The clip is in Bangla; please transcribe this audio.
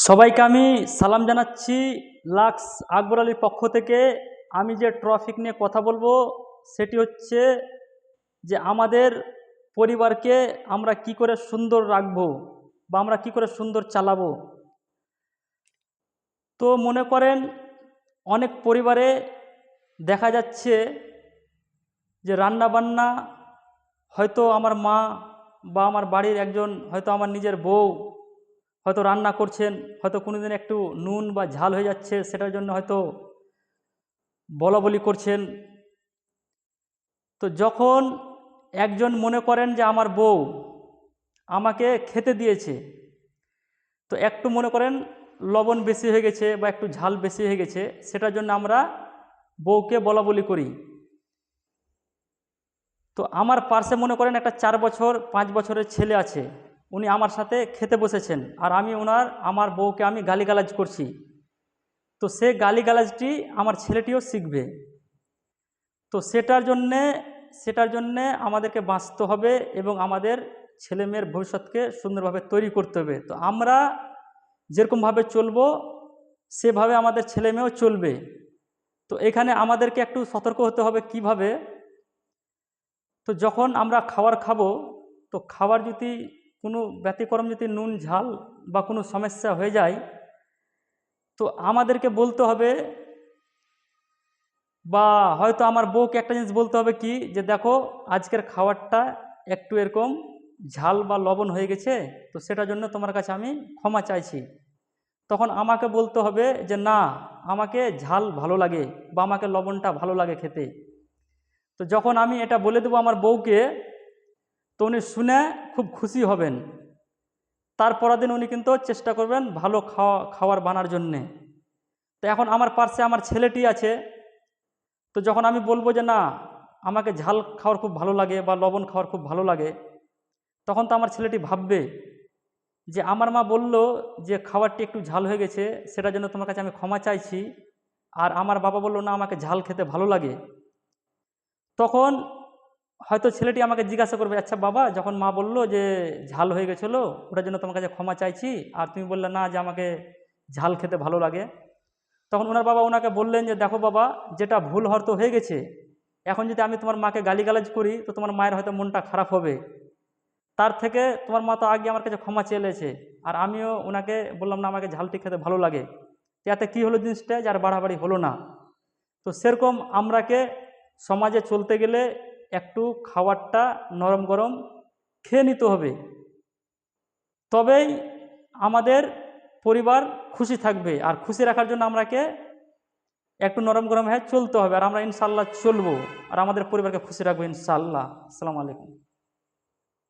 সবাইকে আমি সালাম জানাচ্ছি লাক্স আকবর আলীর পক্ষ থেকে। আমি যে টপিক নিয়ে কথা বলবো সেটি হচ্ছে যে আমাদের পরিবারকে আমরা কি করে সুন্দর রাখবো বা আমরা কি করে সুন্দর চালাবো। তো মনে করেন অনেক পরিবারে দেখা যাচ্ছে যে রান্না বান্না হয়তো আমার মা বা আমার বাড়ির একজন, হয়তো আমার নিজের বউ হয়তো রান্না করছেন, হয়তো কোনো দিন একটু নুন বা ঝাল হয়ে যাচ্ছে, সেটার জন্য হয়তো বলাবলি করছেন। তো যখন একজন মনে করেন যে আমার বউ আমাকে খেতে দিয়েছে, তো একটু মনে করেন লবণ বেশি হয়ে গেছে বা একটু ঝাল বেশি হয়ে গেছে, সেটার জন্য আমরা বউকে বলাবলি করি। তো আমার পার্শ্বে মনে করেন একটা 4 বছর 5 বছরের ছেলে আছে, উনি আমার সাথে খেতে বসেছেন, আর আমি আমার বউকে আমি গালিগালাজ করছি। তো সে গালিগালাজটি আমার ছেলেটিও শিখবে। তো সেটার জন্যে আমাদেরকে বাঁচতে হবে এবং আমাদের ছেলে মেয়ের ভবিষ্যৎকে সুন্দরভাবে তৈরি করতে হবে। তো আমরা যেরকমভাবে চলবো সেভাবে আমাদের ছেলে মেয়েও চলবে। তো এখানে আমাদেরকে একটু সতর্ক হতে হবে কিভাবে। তো যখন আমরা খাবার খাবো, তো খাবার যদি কোনো ব্যতিক্রম যদি নুন ঝাল বা কোনো সমস্যা হয়ে যায়, তো আমাদেরকে বলতে হবে, বা হয়তো আমার বউকে একটা জিনিস বলতে হবে কি, যে দেখো আজকের খাবারটা একটু এরকম ঝাল বা লবণ হয়ে গেছে, তো সেটার জন্য তোমার কাছে আমি ক্ষমা চাইছি। তখন আমাকে বলতে হবে যে না, আমাকে ঝাল ভালো লাগে বা আমাকে লবণটা ভালো লাগে খেতে। তো যখন আমি এটা বলে দেবো আমার বউকে, তো উনি শুনে খুব খুশি হবেন। তারপরের দিন উনি কিন্তু চেষ্টা করবেন ভালো খাবার বানার জন্যে। তো এখন আমার পাশে আমার ছেলেটি আছে, তো যখন আমি বলবো যে না, আমাকে ঝাল খাওয়ার খুব ভালো লাগে বা লবণ খাওয়ার খুব ভালো লাগে, তখন তো আমার ছেলেটি ভাববে যে আমার মা বলল যে খাবারটি একটু ঝাল হয়ে গেছে, সেটার জন্য তোমার কাছে আমি ক্ষমা চাইছি, আর আমার বাবা বলল না আমাকে ঝাল খেতে ভালো লাগে। তখন হয়তো ছেলেটি আমাকে জিজ্ঞাসা করবে, আচ্ছা বাবা, যখন মা বলল যে ঝাল হয়ে গেছিলো, ওটার জন্য তোমার কাছে ক্ষমা চাইছি, আর তুমি বললে না যে আমাকে ঝাল খেতে ভালো লাগে। তখন ওনার বাবা ওনাকে বললেন যে দেখো বাবা, যেটা ভুল হয়তো হয়ে গেছে, এখন যদি আমি তোমার মাকে গালিগালাজ করি তো তোমার মায়ের হয়তো মনটা খারাপ হবে। তার থেকে তোমার মা তো আগে আমার কাছে ক্ষমা চেয়েছে, আর আমিও ওনাকে বললাম না আমাকে ঝালটি খেতে ভালো লাগে। এতে কি হলো জিনিসটা, যার বাড়াবাড়ি হলো না। তো সেরকম আমরাকে সমাজে চলতে গেলে একটু খাবারটা নরম গরম খেয়ে নিতে হবে, তবেই আমাদের পরিবার খুশি থাকবে। আর খুশি রাখার জন্য আমরাকে একটু নরম গরম হয়ে চলতে হবে, আর আমরা ইনশাল্লাহ চলবো, আর আমাদের পরিবারকে খুশি রাখবো ইনশাল্লাহ। আসসালামু আলাইকুম।